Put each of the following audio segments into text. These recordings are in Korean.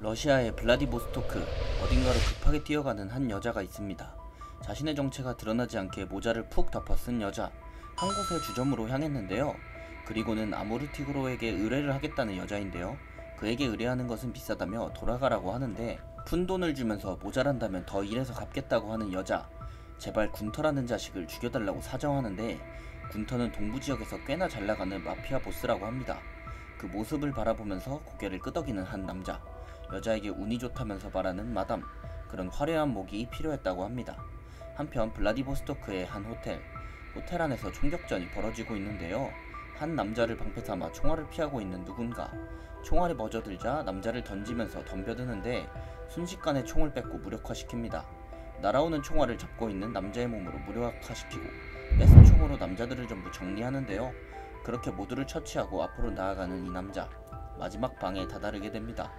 러시아의 블라디보스토크, 어딘가로 급하게 뛰어가는 한 여자가 있습니다. 자신의 정체가 드러나지 않게 모자를 푹 덮어 쓴 여자, 한 곳의 주점으로 향했는데요. 그리고는 아무르티그로에게 의뢰를 하겠다는 여자인데요. 그에게 의뢰하는 것은 비싸다며 돌아가라고 하는데, 푼돈을 주면서 모자란다면 더 일해서 갚겠다고 하는 여자, 제발 군터라는 자식을 죽여달라고 사정하는데, 군터는 동부지역에서 꽤나 잘나가는 마피아 보스라고 합니다. 그 모습을 바라보면서 고개를 끄덕이는 한 남자, 여자에게 운이 좋다면서 말하는 마담, 그런 화려한 목이 필요했다고 합니다. 한편 블라디보스토크의 한 호텔 안에서 총격전이 벌어지고 있는데요. 한 남자를 방패 삼아 총알을 피하고 있는 누군가, 총알이 멎어들자 남자를 던지면서 덤벼드는데 순식간에 총을 뺏고 무력화시킵니다. 날아오는 총알을 잡고 있는 남자의 몸으로 무력화시키고 뺏은 총으로 남자들을 전부 정리하는데요. 그렇게 모두를 처치하고 앞으로 나아가는 이 남자, 마지막 방에 다다르게 됩니다.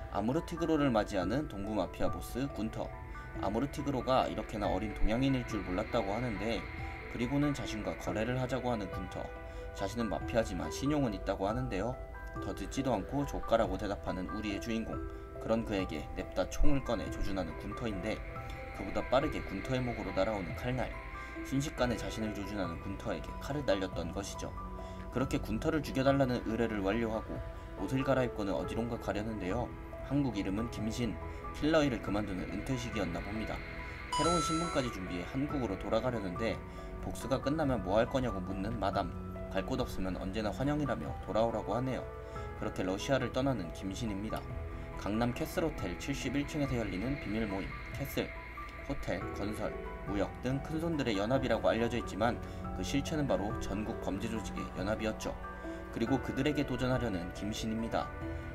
아무르티그로를 맞이하는 동부 마피아 보스 군터. 아무르티그로가 이렇게나 어린 동양인일 줄 몰랐다고 하는데, 그리고는 자신과 거래를 하자고 하는 군터. 자신은 마피아지만 신용은 있다고 하는데요. 더 듣지도 않고 조카라고 대답하는 우리의 주인공. 그런 그에게 냅다 총을 꺼내 조준하는 군터인데, 그보다 빠르게 군터의 목으로 날아오는 칼날. 순식간에 자신을 조준하는 군터에게 칼을 날렸던 것이죠. 그렇게 군터를 죽여달라는 의뢰를 완료하고 옷을 갈아입고는 어디론가 가려는데요. 한국 이름은 김신, 킬러 일을 그만두는 은퇴식이었나 봅니다. 새로운 신분까지 준비해 한국으로 돌아가려는데, 복수가 끝나면 뭐 할 거냐고 묻는 마담, 갈 곳 없으면 언제나 환영이라며 돌아오라고 하네요. 그렇게 러시아를 떠나는 김신입니다. 강남 캐슬호텔 71층에서 열리는 비밀 모임 캐슬, 호텔, 건설, 무역 등 큰손들의 연합이라고 알려져 있지만, 그 실체는 바로 전국 범죄 조직의 연합이었죠. 그리고 그들에게 도전하려는 김신입니다.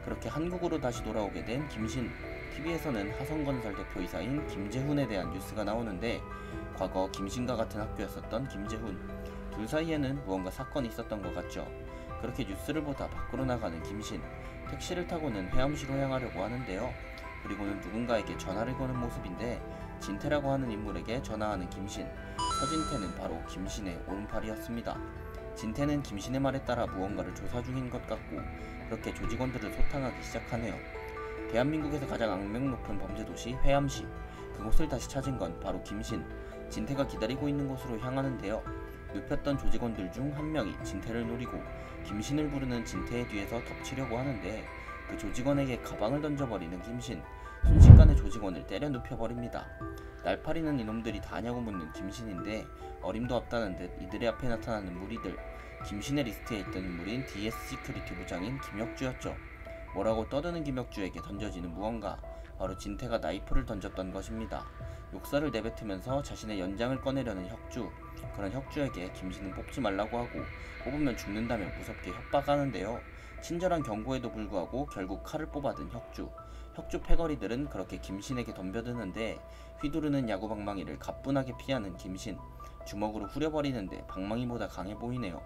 그렇게 한국으로 다시 돌아오게 된 김신, TV에서는 하성건설 대표이사인 김재훈에 대한 뉴스가 나오는데, 과거 김신과 같은 학교였었던 김재훈, 둘 사이에는 무언가 사건이 있었던 것 같죠. 그렇게 뉴스를 보다 밖으로 나가는 김신, 택시를 타고는 회암시로 향하려고 하는데요. 그리고는 누군가에게 전화를 거는 모습인데, 진태라고 하는 인물에게 전화하는 김신, 서진태는 바로 김신의 오른팔이었습니다. 진태는 김신의 말에 따라 무언가를 조사 중인 것 같고, 그렇게 조직원들을 소탕하기 시작하네요. 대한민국에서 가장 악명 높은 범죄도시 회암시, 그곳을 다시 찾은 건 바로 김신, 진태가 기다리고 있는 곳으로 향하는데요. 눕혔던 조직원들 중 한 명이 진태를 노리고 김신을 부르는 진태의 뒤에서 덮치려고 하는데, 그 조직원에게 가방을 던져버리는 김신, 순식간에 조직원을 때려 눕혀버립니다. 날파리는 이놈들이 다냐고 묻는 김신인데, 어림도 없다는 듯 이들의 앞에 나타나는 무리들, 김신의 리스트에 있던 인물인 DS 시큐리티 부장인 김혁주였죠. 뭐라고 떠드는 김혁주에게 던져지는 무언가, 바로 진태가 나이프를 던졌던 것입니다. 욕설을 내뱉으면서 자신의 연장을 꺼내려는 혁주, 그런 혁주에게 김신은 뽑지 말라고 하고, 뽑으면 죽는다며 무섭게 협박하는데요. 친절한 경고에도 불구하고 결국 칼을 뽑아든 혁주 패거리들은 그렇게 김신에게 덤벼드는데, 휘두르는 야구 방망이를 가뿐하게 피하는 김신, 주먹으로 후려버리는데 방망이보다 강해 보이네요.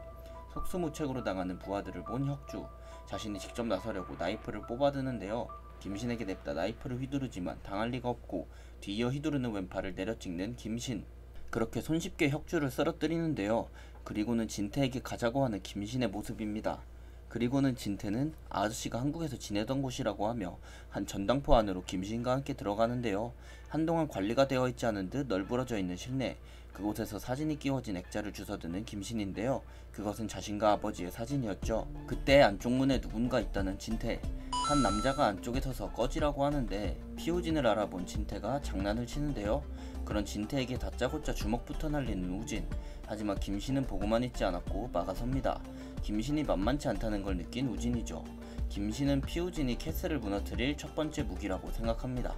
속수무책으로 당하는 부하들을 본 혁주, 자신이 직접 나서려고 나이프를 뽑아드는데요. 김신에게 냅다 나이프를 휘두르지만 당할 리가 없고 뒤이어 휘두르는 왼팔을 내려찍는 김신, 그렇게 손쉽게 혁주를 쓰러뜨리는데요. 그리고는 진태에게 가자고 하는 김신의 모습입니다. 그리고는 진태는 아저씨가 한국에서 지내던 곳이라고 하며 한 전당포 안으로 김신과 함께 들어가는데요. 한동안 관리가 되어 있지 않은 듯 널브러져 있는 실내, 그곳에서 사진이 끼워진 액자를 주워드는 김신인데요. 그것은 자신과 아버지의 사진이었죠. 그때 안쪽 문에 누군가 있다는 진태, 한 남자가 안쪽에 서서 꺼지라고 하는데, 피우진을 알아본 진태가 장난을 치는데요. 그런 진태에게 다짜고짜 주먹부터 날리는 우진, 하지만 김신은 보고만 있지 않았고 막아섭니다. 김신이 만만치 않다는 걸 느낀 우진이죠. 김신은 피우진이 캐슬을 무너뜨릴 첫 번째 무기라고 생각합니다.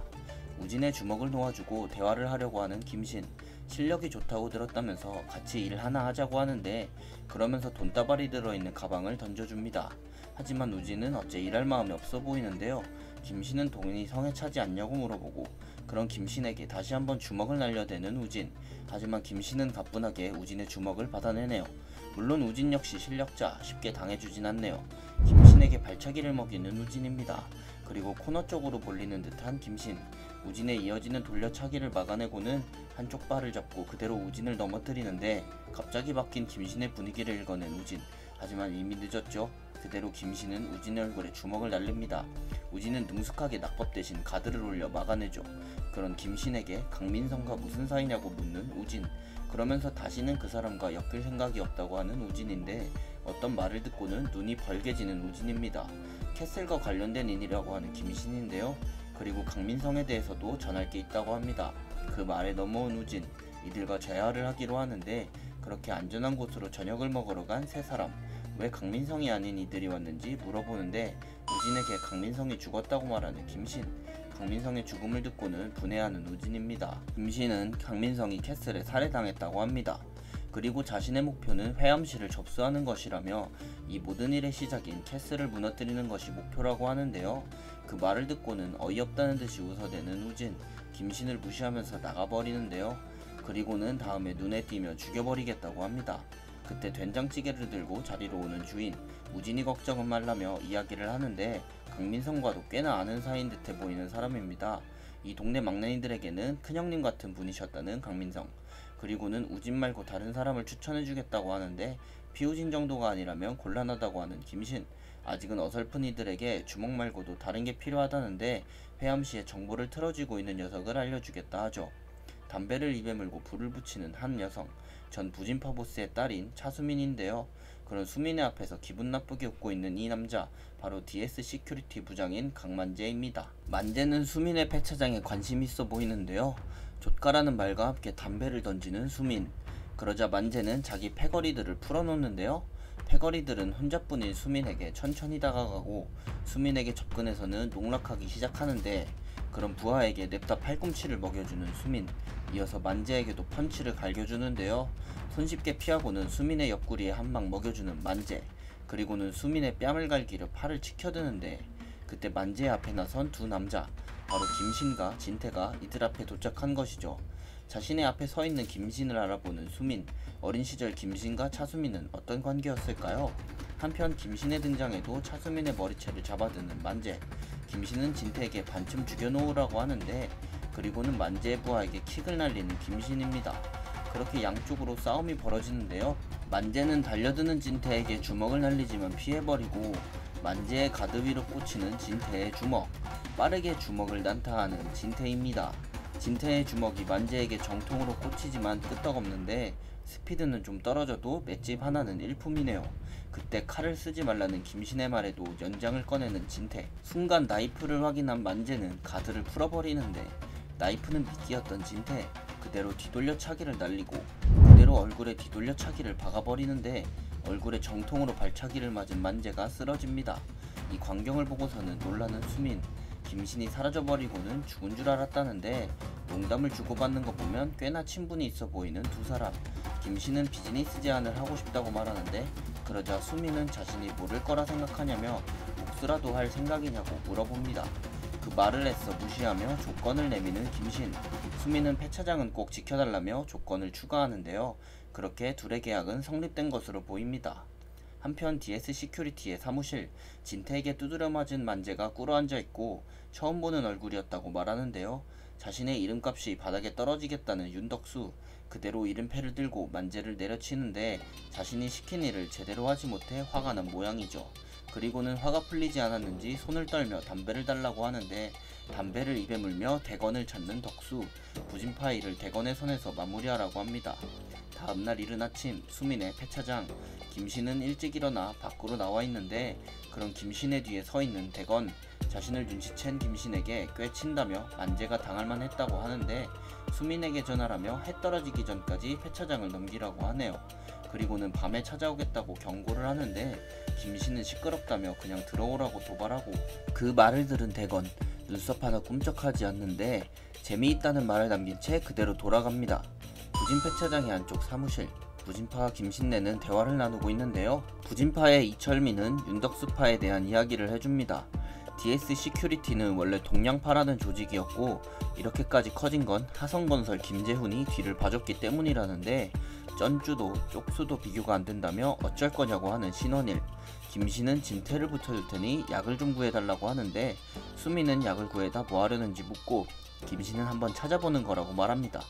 우진의 주먹을 놓아주고 대화를 하려고 하는 김신, 실력이 좋다고 들었다면서 같이 일 하나 하자고 하는데, 그러면서 돈다발이 들어있는 가방을 던져줍니다. 하지만 우진은 어째 일할 마음이 없어 보이는데요. 김신은 동인이 성에 차지 않냐고 물어보고, 그런 김신에게 다시 한번 주먹을 날려대는 우진, 하지만 김신은 가뿐하게 우진의 주먹을 받아내네요. 물론 우진 역시 실력자, 쉽게 당해주진 않네요. 김신에게 발차기를 먹이는 우진입니다. 그리고 코너 쪽으로 몰리는 듯한 김신, 우진의 이어지는 돌려차기를 막아내고는 한쪽 발을 잡고 그대로 우진을 넘어뜨리는데, 갑자기 바뀐 김신의 분위기를 읽어낸 우진, 하지만 이미 늦었죠. 그대로 김씨는 우진의 얼굴에 주먹을 날립니다. 우진은 능숙하게 낙법 대신 가드를 올려 막아내죠. 그런 김신에게 강민성과 무슨 사이냐고 묻는 우진. 그러면서 다시는 그 사람과 엮일 생각이 없다고 하는 우진인데 어떤 말을 듣고는 눈이 벌게지는 우진입니다. 캐슬과 관련된 인이라고 하는 김신인데요. 그리고 강민성에 대해서도 전할 게 있다고 합니다. 그 말에 넘어온 우진. 이들과 재활을 하기로 하는데 그렇게 안전한 곳으로 저녁을 먹으러 간 세 사람. 왜 강민성이 아닌 이들이 왔는지 물어보는데 우진에게 강민성이 죽었다고 말하는 김신. 강민성의 죽음을 듣고는 분해하는 우진입니다. 김신은 강민성이 캐슬에 살해당했다고 합니다. 그리고 자신의 목표는 회암시를 접수하는 것이라며 이 모든 일의 시작인 캐슬을 무너뜨리는 것이 목표라고 하는데요. 그 말을 듣고는 어이없다는 듯이 웃어대는 우진. 김신을 무시하면서 나가버리는데요. 그리고는 다음에 눈에 띄며 죽여버리겠다고 합니다. 그때 된장찌개를 들고 자리로 오는 주인. 우진이 걱정은 말라며 이야기를 하는데 강민성과도 꽤나 아는 사이인 듯해 보이는 사람입니다. 이 동네 막내이들에게는 큰형님 같은 분이셨다는 강민성. 그리고는 우진 말고 다른 사람을 추천해주겠다고 하는데 피우진 정도가 아니라면 곤란하다고 하는 김신. 아직은 어설픈 이들에게 주먹 말고도 다른 게 필요하다는데 회암시에 정보를 틀어쥐고 있는 녀석을 알려주겠다 하죠. 담배를 입에 물고 불을 붙이는 한 여성. 전 부진파 보스의 딸인 차수민인데요. 그런 수민의 앞에서 기분 나쁘게 웃고 있는 이 남자, 바로 DS 시큐리티 부장인 강만재입니다. 만재는 수민의 폐차장에 관심 있어 보이는데요. 좆가라는 말과 함께 담배를 던지는 수민. 그러자 만재는 자기 패거리들을 풀어놓는데요. 패거리들은 혼자뿐인 수민에게 천천히 다가가고 수민에게 접근해서는 농락하기 시작하는데 그런 부하에게 냅다 팔꿈치를 먹여주는 수민. 이어서 만재에게도 펀치를 갈겨주는데요. 손쉽게 피하고는 수민의 옆구리에 한 방 먹여주는 만재. 그리고는 수민의 뺨을 갈기려 팔을 치켜드는데 그때 만재 앞에 나선 두 남자, 바로 김신과 진태가 이들 앞에 도착한 것이죠. 자신의 앞에 서 있는 김신을 알아보는 수민. 어린 시절 김신과 차수민은 어떤 관계였을까요? 한편 김신의 등장에도 차수민의 머리채를 잡아드는 만재. 김신은 진태에게 반쯤 죽여놓으라고 하는데 그리고는 만재의 부하에게 킥을 날리는 김신입니다. 그렇게 양쪽으로 싸움이 벌어지는데요. 만재는 달려드는 진태에게 주먹을 날리지만 피해버리고 만재의 가드 위로 꽂히는 진태의 주먹. 빠르게 주먹을 난타하는 진태입니다. 진태의 주먹이 만재에게 정통으로 꽂히지만 끄떡없는데 스피드는 좀 떨어져도 맷집 하나는 일품이네요. 그때 칼을 쓰지 말라는 김신의 말에도 연장을 꺼내는 진태. 순간 나이프를 확인한 만재는 가드를 풀어버리는데 나이프는 미끼였던 진태. 그대로 뒤돌려차기를 날리고 그대로 얼굴에 뒤돌려차기를 박아버리는데 얼굴에 정통으로 발차기를 맞은 만재가 쓰러집니다. 이 광경을 보고서는 놀라는 수민. 김신이 사라져버리고는 죽은 줄 알았다는데 농담을 주고받는 거 보면 꽤나 친분이 있어 보이는 두 사람. 김신은 비즈니스 제안을 하고 싶다고 말하는데 그러자 수민은 자신이 모를 거라 생각하냐며 복수라도 할 생각이냐고 물어봅니다. 그 말을 애써 무시하며 조건을 내미는 김신. 수민은 폐차장은 꼭 지켜달라며 조건을 추가하는데요. 그렇게 둘의 계약은 성립된 것으로 보입니다. 한편 DS 시큐리티의 사무실. 진태에게 두드려 맞은 만재가 꿇어앉아 있고 처음 보는 얼굴이었다고 말하는데요. 자신의 이름값이 바닥에 떨어지겠다는 윤덕수. 그대로 이름패를 들고 만재를 내려치는데 자신이 시킨 일을 제대로 하지 못해 화가 난 모양이죠. 그리고는 화가 풀리지 않았는지 손을 떨며 담배를 달라고 하는데 담배를 입에 물며 대건을 찾는 덕수. 부진파 일을 대건의 손에서 마무리하라고 합니다. 다음날 이른 아침 수민의 폐차장. 김신은 일찍 일어나 밖으로 나와 있는데 그런 김신의 뒤에 서 있는 대건. 자신을 눈치챈 김신에게 꿰친다며 만재가 당할만 했다고 하는데 수민에게 전화라며 해 떨어지기 전까지 폐차장을 넘기라고 하네요. 그리고는 밤에 찾아오겠다고 경고를 하는데 김신은 시끄럽다며 그냥 들어오라고 도발하고 그 말을 들은 대건 눈썹 하나 꿈쩍하지 않는데 재미있다는 말을 남긴 채 그대로 돌아갑니다. 부진 폐차장의 안쪽 사무실. 부진파와 김신내는 대화를 나누고 있는데요. 부진파의 이철민은 윤덕수파에 대한 이야기를 해줍니다. DS 시큐리티는 원래 동양파라는 조직이었고 이렇게까지 커진 건 하성건설 김재훈이 뒤를 봐줬기 때문이라는데 쩐주도 쪽수도 비교가 안 된다며 어쩔 거냐고 하는 신원일. 김신은 진태를 붙여줄 테니 약을 좀 구해달라고 하는데 수민은 약을 구해다 뭐 하려는지 묻고 김신은 한번 찾아보는 거라고 말합니다.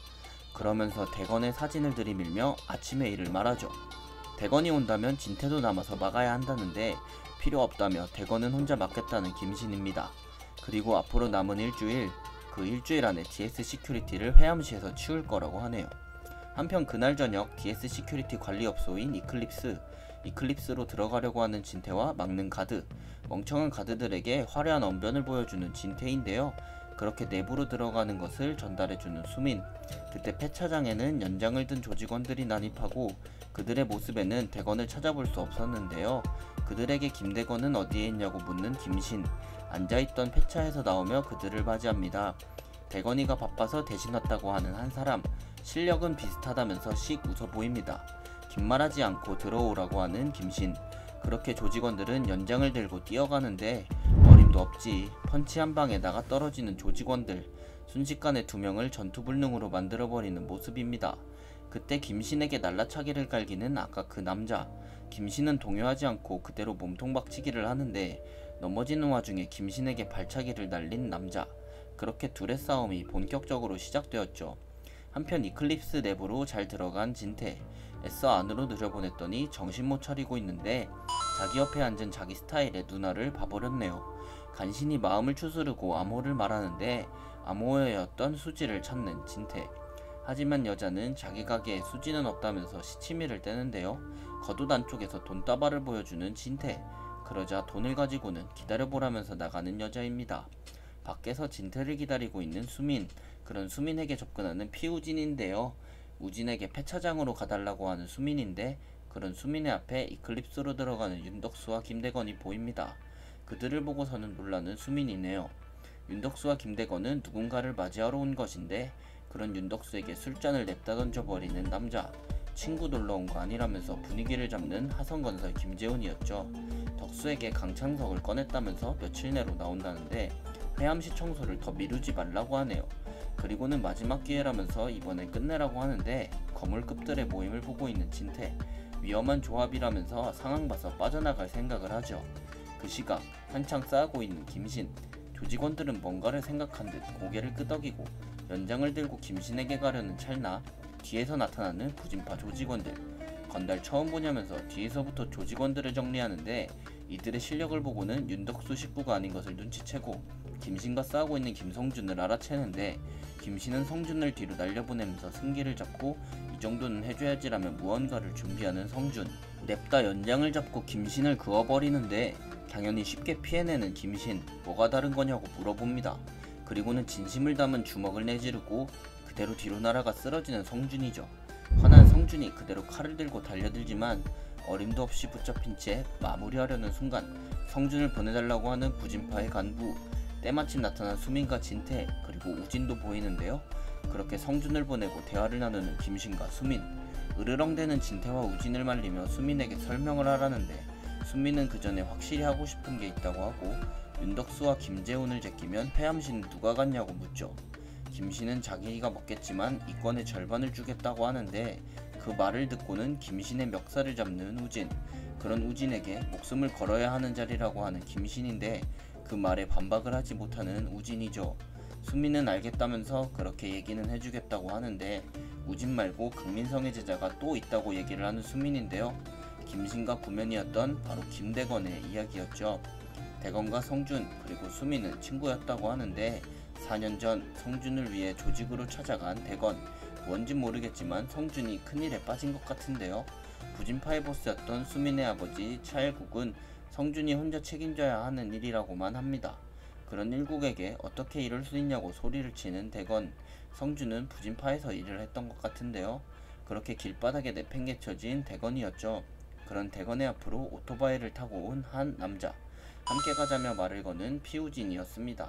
그러면서 대건의 사진을 들이밀며 아침의 일을 말하죠. 대건이 온다면 진태도 남아서 막아야 한다는데 필요 없다며 대건은 혼자 막겠다는 김신입니다. 그리고 앞으로 남은 일주일, 그 일주일 안에 DS 시큐리티를 회암시에서 치울 거라고 하네요. 한편 그날 저녁 DS 시큐리티 관리업소인 이클립스로 들어가려고 하는 진태와 막는 가드, 멍청한 가드들에게 화려한 언변을 보여주는 진태인데요. 그렇게 내부로 들어가는 것을 전달해주는 수민. 그때 폐차장에는 연장을 든 조직원들이 난입하고 그들의 모습에는 대건을 찾아볼 수 없었는데요. 그들에게 김대건은 어디에 있냐고 묻는 김신. 앉아있던 폐차에서 나오며 그들을 맞이합니다. 대건이가 바빠서 대신 왔다고 하는 한 사람. 실력은 비슷하다면서 씩 웃어 보입니다. 긴말하지 않고 들어오라고 하는 김신. 그렇게 조직원들은 연장을 들고 뛰어가는데 어림도 없지. 펀치 한 방에 나가 떨어지는 조직원들. 순식간에 두 명을 전투불능으로 만들어버리는 모습입니다. 그때 김신에게 날라차기를 갈기는 아까 그 남자. 김신은 동요하지 않고 그대로 몸통박치기를 하는데 넘어지는 와중에 김신에게 발차기를 날린 남자. 그렇게 둘의 싸움이 본격적으로 시작되었죠. 한편 이클립스 내부로 잘 들어간 진태. 애써 안으로 들여보냈더니 정신 못 차리고 있는데 자기 옆에 앉은 자기 스타일의 누나를 봐버렸네요. 간신히 마음을 추스르고 암호를 말하는데 암호였던 수지를 찾는 진태. 하지만 여자는 자기 가게에 수지는 없다면서 시치미를 떼는데요. 겉옷 안쪽에서 돈다발을 보여주는 진태. 그러자 돈을 가지고는 기다려보라면서 나가는 여자입니다. 밖에서 진태를 기다리고 있는 수민. 그런 수민에게 접근하는 피우진인데요. 우진에게 폐차장으로 가달라고 하는 수민인데 그런 수민의 앞에 이클립스로 들어가는 윤덕수와 김대건이 보입니다. 그들을 보고서는 놀라는 수민이네요. 윤덕수와 김대건은 누군가를 맞이하러 온 것인데 그런 윤덕수에게 술잔을 냅다 던져버리는 남자. 친구 놀러온 거 아니라면서 분위기를 잡는 하성건설 김재훈이었죠. 덕수에게 강창석을 꺼냈다면서 며칠 내로 나온다는데 회암시 청소를 더 미루지 말라고 하네요. 그리고는 마지막 기회라면서 이번엔 끝내라고 하는데 거물급들의 모임을 보고 있는 진태. 위험한 조합이라면서 상황 봐서 빠져나갈 생각을 하죠. 그 시각 한창 싸우고 있는 김신. 조직원들은 뭔가를 생각한 듯 고개를 끄덕이고 연장을 들고 김신에게 가려는 찰나 뒤에서 나타나는 부진파 조직원들. 건달 처음 보냐면서 뒤에서부터 조직원들을 정리하는데 이들의 실력을 보고는 윤덕수 식구가 아닌 것을 눈치채고 김신과 싸우고 있는 김성준을 알아채는데 김신은 성준을 뒤로 날려보내면서 승기를 잡고 이 정도는 해줘야지라며 무언가를 준비하는 성준. 냅다 연장을 잡고 김신을 그어버리는데 당연히 쉽게 피해내는 김신. 뭐가 다른 거냐고 물어봅니다. 그리고는 진심을 담은 주먹을 내지르고 그대로 뒤로 날아가 쓰러지는 성준이죠. 화난 성준이 그대로 칼을 들고 달려들지만 어림도 없이 붙잡힌 채 마무리하려는 순간 성준을 보내달라고 하는 부진파의 간부. 때마침 나타난 수민과 진태 그리고 우진도 보이는데요. 그렇게 성준을 보내고 대화를 나누는 김신과 수민. 으르렁대는 진태와 우진을 말리며 수민에게 설명을 하라는데 수민은 그 전에 확실히 하고 싶은 게 있다고 하고 윤덕수와 김재훈을 제끼면 회암시는 누가 갔냐고 묻죠. 김신은 자기가 먹겠지만 이 건의 절반을 주겠다고 하는데 그 말을 듣고는 김신의 멱살을 잡는 우진. 그런 우진에게 목숨을 걸어야 하는 자리라고 하는 김신인데 그 말에 반박을 하지 못하는 우진이죠. 수민은 알겠다면서 그렇게 얘기는 해주겠다고 하는데 우진 말고 극민성의 제자가 또 있다고 얘기를 하는 수민인데요. 김신과 구면이었던 바로 김대건의 이야기였죠. 대건과 성준 그리고 수민은 친구였다고 하는데 4년 전 성준을 위해 조직으로 찾아간 대건. 뭔진 모르겠지만 성준이 큰일에 빠진 것 같은데요. 부진파의 보스였던 수민의 아버지 차일국은 성준이 혼자 책임져야 하는 일이라고만 합니다. 그런 일국에게 어떻게 이럴 수 있냐고 소리를 치는 대건. 성준은 부진파에서 일을 했던 것 같은데요. 그렇게 길바닥에 내팽개쳐진 대건이었죠. 그런 대건의 앞으로 오토바이를 타고 온 한 남자. 함께 가자며 말을 거는 피우진이었습니다.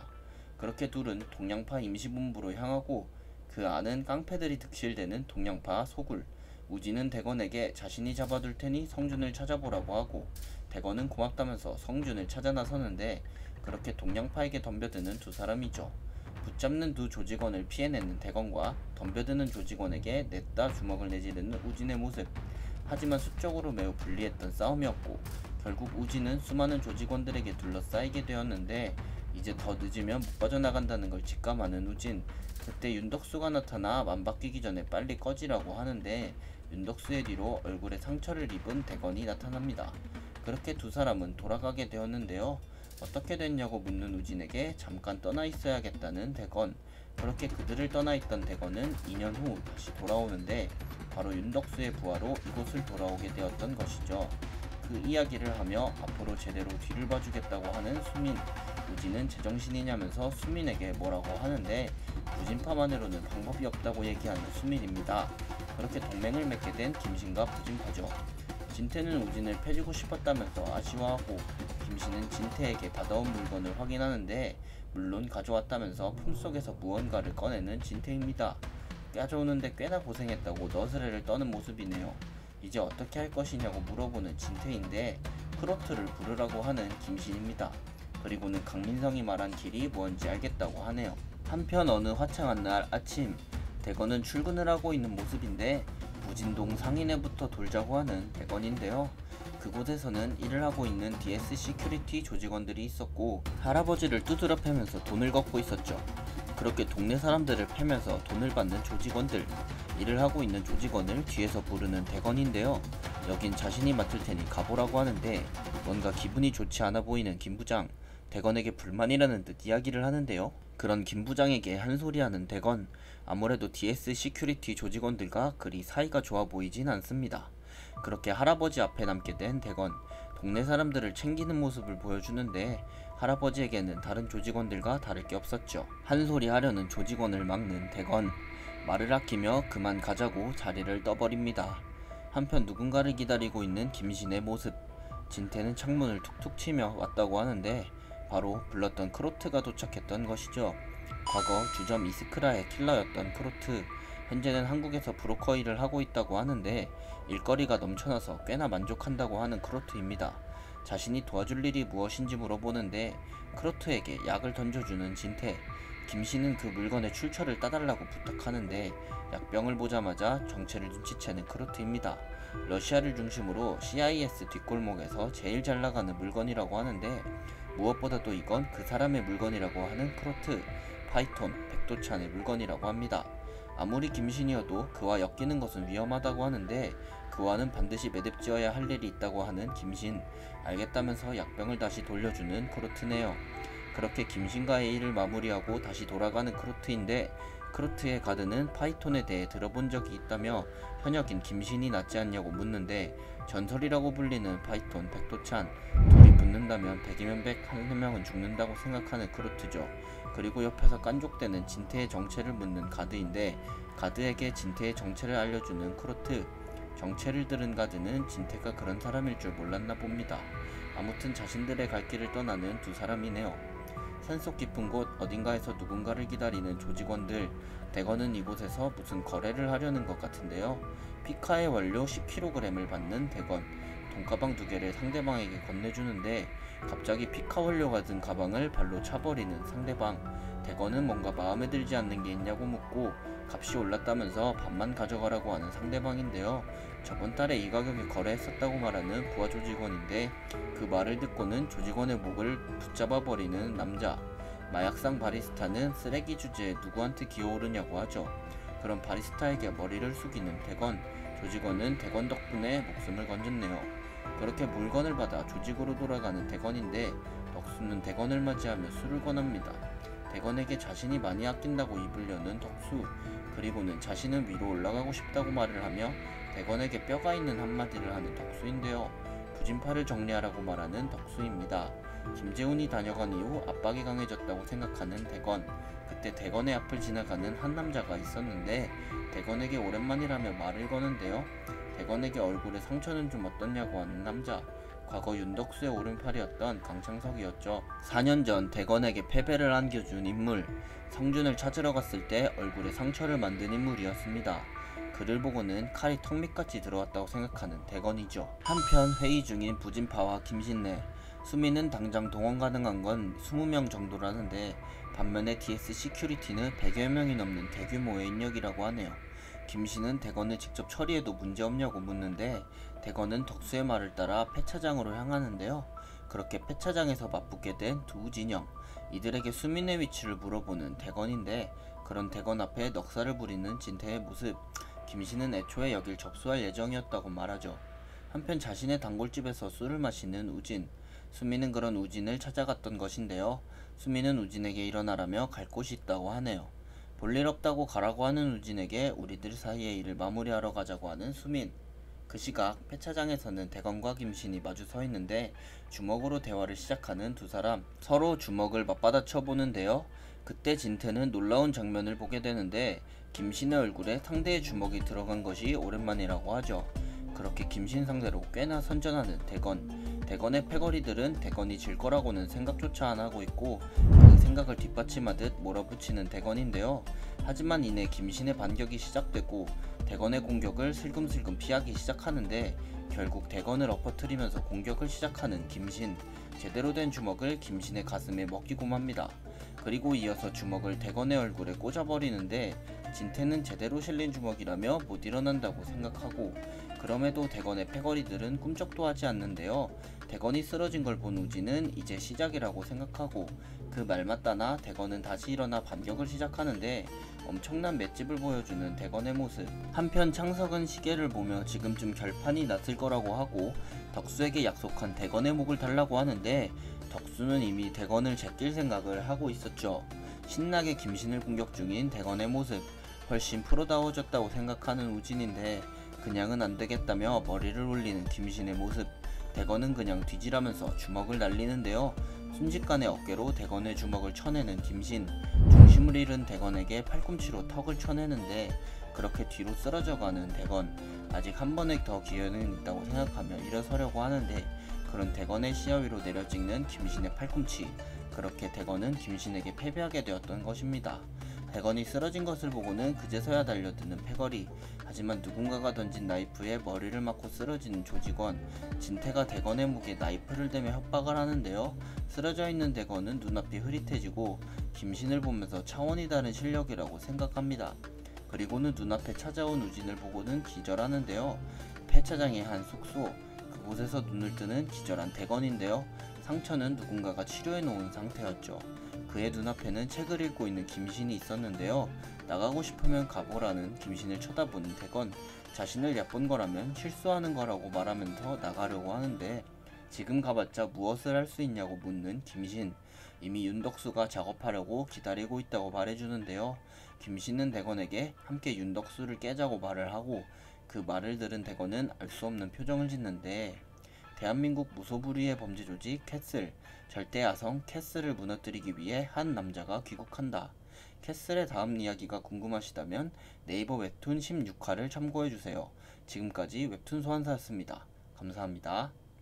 그렇게 둘은 동양파 임시본부로 향하고 그 안은 깡패들이 득실대는 동양파 소굴. 우진은 대건에게 자신이 잡아둘 테니 성준을 찾아보라고 하고 대건은 고맙다면서 성준을 찾아 나서는데 그렇게 동양파에게 덤벼드는 두 사람이죠. 붙잡는 두 조직원을 피해내는 대건과 덤벼드는 조직원에게 냈다 주먹을 내지르는 우진의 모습. 하지만 수적으로 매우 불리했던 싸움이었고 결국 우진은 수많은 조직원들에게 둘러싸이게 되었는데 이제 더 늦으면 못 빠져나간다는 걸 직감하는 우진. 그때 윤덕수가 나타나 맘바뀌기 전에 빨리 꺼지라고 하는데 윤덕수의 뒤로 얼굴에 상처를 입은 대건이 나타납니다. 그렇게 두 사람은 돌아가게 되었는데요. 어떻게 됐냐고 묻는 우진에게 잠깐 떠나 있어야겠다는 대건. 그렇게 그들을 떠나 있던 대건은 2년 후 다시 돌아오는데 바로 윤덕수의 부하로 이곳을 돌아오게 되었던 것이죠. 그 이야기를 하며 앞으로 제대로 뒤를 봐주겠다고 하는 수민. 우진은 제정신이냐면서 수민에게 뭐라고 하는데 부진파만으로는 방법이 없다고 얘기하는 수민입니다. 그렇게 동맹을 맺게 된 김신과 부진파죠. 진태는 우진을 패주고 싶었다면서 아쉬워하고 김신은 진태에게 받아온 물건을 확인하는데 물론 가져왔다면서 품속에서 무언가를 꺼내는 진태입니다. 가져오는데 꽤나 고생했다고 너스레를 떠는 모습이네요. 이제 어떻게 할 것이냐고 물어보는 진태인데 크로트를 부르라고 하는 김신입니다. 그리고는 강민성이 말한 길이 뭔지 알겠다고 하네요. 한편 어느 화창한 날 아침, 대건은 출근을 하고 있는 모습인데 무진동 상인회부터 돌자고 하는 대건인데요. 그곳에서는 일을 하고 있는 DS 시큐리티 조직원들이 있었고 할아버지를 두드려 패면서 돈을 걷고 있었죠. 그렇게 동네 사람들을 패면서 돈을 받는 조직원들, 일을 하고 있는 조직원을 뒤에서 부르는 대건인데요. 여긴 자신이 맡을 테니 가보라고 하는데 뭔가 기분이 좋지 않아 보이는 김 부장, 대건에게 불만이라는 듯 이야기를 하는데요. 그런 김 부장에게 한 소리하는 대건, 아무래도 DS 시큐리티 조직원들과 그리 사이가 좋아 보이진 않습니다. 그렇게 할아버지 앞에 남게 된 대건, 동네 사람들을 챙기는 모습을 보여주는데 할아버지에게는 다른 조직원들과 다를 게 없었죠. 한 소리 하려는 조직원을 막는 대건, 말을 아끼며 그만 가자고 자리를 떠버립니다. 한편 누군가를 기다리고 있는 김신의 모습, 진태는 창문을 툭툭 치며 왔다고 하는데 바로 불렀던 크로트가 도착했던 것이죠. 과거 주점 이스크라의 킬러였던 크로트, 현재는 한국에서 브로커 일을 하고 있다고 하는데 일거리가 넘쳐나서 꽤나 만족한다고 하는 크로트입니다. 자신이 도와줄 일이 무엇인지 물어보는데 크로트에게 약을 던져주는 진태, 김씨는 그 물건의 출처를 따달라고 부탁하는데 약병을 보자마자 정체를 눈치채는 크로트입니다. 러시아를 중심으로 CIS 뒷골목에서 제일 잘 나가는 물건이라고 하는데 무엇보다도 이건 그 사람의 물건이라고 하는 크로트, 파이톤, 백도찬의 물건이라고 합니다. 아무리 김신이어도 그와 엮이는 것은 위험하다고 하는데 그와는 반드시 매듭지어야 할 일이 있다고 하는 김신, 알겠다면서 약병을 다시 돌려주는 크로트네요. 그렇게 김신과의 일을 마무리하고 다시 돌아가는 크로트인데 크로트의 가드는 파이톤에 대해 들어본 적이 있다며 현역인 김신이 낫지 않냐고 묻는데 전설이라고 불리는 파이톤 백도찬, 둘이 붙는다면 100이면 100 한 명은 죽는다고 생각하는 크로트죠. 그리고 옆에서 깐족대는 진태의 정체를 묻는 가드인데 가드에게 진태의 정체를 알려주는 크로트, 정체를 들은 가드는 진태가 그런 사람일 줄 몰랐나 봅니다. 아무튼 자신들의 갈 길을 떠나는 두 사람이네요. 산속 깊은 곳 어딘가에서 누군가를 기다리는 조직원들, 대건은 이곳에서 무슨 거래를 하려는 것 같은데요. 피카의 원료 10kg을 받는 대건, 돈가방 2개를 상대방에게 건네주는데 갑자기 피카 원료가 든 가방을 발로 차버리는 상대방. 대건은 뭔가 마음에 들지 않는 게 있냐고 묻고 값이 올랐다면서 반만 가져가라고 하는 상대방인데요. 저번 달에 이 가격에 거래했었다고 말하는 부하 조직원인데 그 말을 듣고는 조직원의 목을 붙잡아버리는 남자. 마약상 바리스타는 쓰레기 주제에 누구한테 기어오르냐고 하죠. 그럼 바리스타에게 머리를 숙이는 대건, 조직원은 대건 덕분에 목숨을 건졌네요. 그렇게 물건을 받아 조직으로 돌아가는 대건인데 덕수는 대건을 맞이하며 술을 권합니다. 대건에게 자신이 많이 아낀다고 입을 여는 덕수, 그리고는 자신은 위로 올라가고 싶다고 말을 하며 대건에게 뼈가 있는 한마디를 하는 덕수인데요. 부진파를 정리하라고 말하는 덕수입니다. 김재훈이 다녀간 이후 압박이 강해졌다고 생각하는 대건, 그때 대건의 앞을 지나가는 한 남자가 있었는데 대건에게 오랜만이라며 말을 거는데요. 대건에게 얼굴에 상처는 좀 어떻냐고 하는 남자, 과거 윤덕수의 오른팔이었던 강창석이었죠. 4년 전 대건에게 패배를 안겨준 인물, 성준을 찾으러 갔을 때 얼굴에 상처를 만든 인물이었습니다. 그를 보고는 칼이 턱밑같이 들어왔다고 생각하는 대건이죠. 한편 회의 중인 부진파와 김신내, 수민은 당장 동원 가능한 건 20명 정도라는데 반면에 DS 시큐리티는 100여 명이 넘는 대규모의 인력이라고 하네요. 김신은 대건을 직접 처리해도 문제없냐고 묻는데 대건은 덕수의 말을 따라 폐차장으로 향하는데요. 그렇게 폐차장에서 맞붙게 된 두 진영, 이들에게 수민의 위치를 물어보는 대건인데 그런 대건 앞에 넉살을 부리는 진태의 모습, 김신은 애초에 여길 접수할 예정이었다고 말하죠. 한편 자신의 단골집에서 술을 마시는 우진. 수미는 그런 우진을 찾아갔던 것인데요. 수미는 우진에게 일어나라며 갈 곳이 있다고 하네요. 볼일 없다고 가라고 하는 우진에게 우리들 사이의 일을 마무리하러 가자고 하는 수민. 그 시각 폐차장에서는 대건과 김신이 마주 서 있는데 주먹으로 대화를 시작하는 두 사람. 서로 주먹을 맞받아쳐 보는데요. 그때 진태는 놀라운 장면을 보게 되는데 김신의 얼굴에 상대의 주먹이 들어간 것이 오랜만이라고 하죠. 그렇게 김신 상대로 꽤나 선전하는 대건. 대건의 패거리들은 대건이 질 거라고는 생각조차 안 하고 있고 그 생각을 뒷받침하듯 몰아붙이는 대건인데요. 하지만 이내 김신의 반격이 시작되고 대건의 공격을 슬금슬금 피하기 시작하는데 결국 대건을 엎어뜨리면서 공격을 시작하는 김신. 제대로 된 주먹을 김신의 가슴에 먹히고 맙니다. 그리고 이어서 주먹을 대건의 얼굴에 꽂아버리는데 진태는 제대로 실린 주먹이라며 못 일어난다고 생각하고 그럼에도 대건의 패거리들은 꿈쩍도 하지 않는데요. 대건이 쓰러진 걸 본 우진은 이제 시작이라고 생각하고 그 말 맞다나 대건은 다시 일어나 반격을 시작하는데 엄청난 맷집을 보여주는 대건의 모습. 한편 창석은 시계를 보며 지금쯤 결판이 났을 거라고 하고 덕수에게 약속한 대건의 목을 달라고 하는데 덕수는 이미 대건을 제낄 생각을 하고 있었죠. 신나게 김신을 공격 중인 대건의 모습. 훨씬 프로다워졌다고 생각하는 우진인데 그냥은 안되겠다며 머리를 올리는 김신의 모습. 대건은 그냥 뒤지라면서 주먹을 날리는데요. 순식간에 어깨로 대건의 주먹을 쳐내는 김신. 중심을 잃은 대건에게 팔꿈치로 턱을 쳐내는데 그렇게 뒤로 쓰러져가는 대건. 아직 한 번의 더 기회는 있다고 생각하며 일어서려고 하는데 그런 대건의 시야 위로 내려찍는 김신의 팔꿈치. 그렇게 대건은 김신에게 패배하게 되었던 것입니다. 대건이 쓰러진 것을 보고는 그제서야 달려드는 패거리. 하지만 누군가가 던진 나이프에 머리를 맞고 쓰러지는 조직원. 진태가 대건의 목에 나이프를 대며 협박을 하는데요. 쓰러져 있는 대건은 눈앞이 흐릿해지고 김신을 보면서 차원이 다른 실력이라고 생각합니다. 그리고는 눈앞에 찾아온 우진을 보고는 기절하는데요. 폐차장의 한 숙소. 그곳에서 눈을 뜨는 기절한 대건인데요. 상처는 누군가가 치료해 놓은 상태였죠. 그의 눈앞에는 책을 읽고 있는 김신이 있었는데요. 나가고 싶으면 가보라는 김신을 쳐다보는 대건. 자신을 얕본 거라면 실수하는 거라고 말하면서 나가려고 하는데 지금 가봤자 무엇을 할 수 있냐고 묻는 김신. 이미 윤덕수가 작업하려고 기다리고 있다고 말해주는데요. 김신은 대건에게 함께 윤덕수를 깨자고 말을 하고 그 말을 들은 대건은 알 수 없는 표정을 짓는데 대한민국 무소불위의 범죄 조직 캐슬. 절대 야성 캐슬을 무너뜨리기 위해 한 남자가 귀국한다. 캐슬의 다음 이야기가 궁금하시다면 네이버 웹툰 16화를 참고해주세요. 지금까지 웹툰 소환사였습니다. 감사합니다.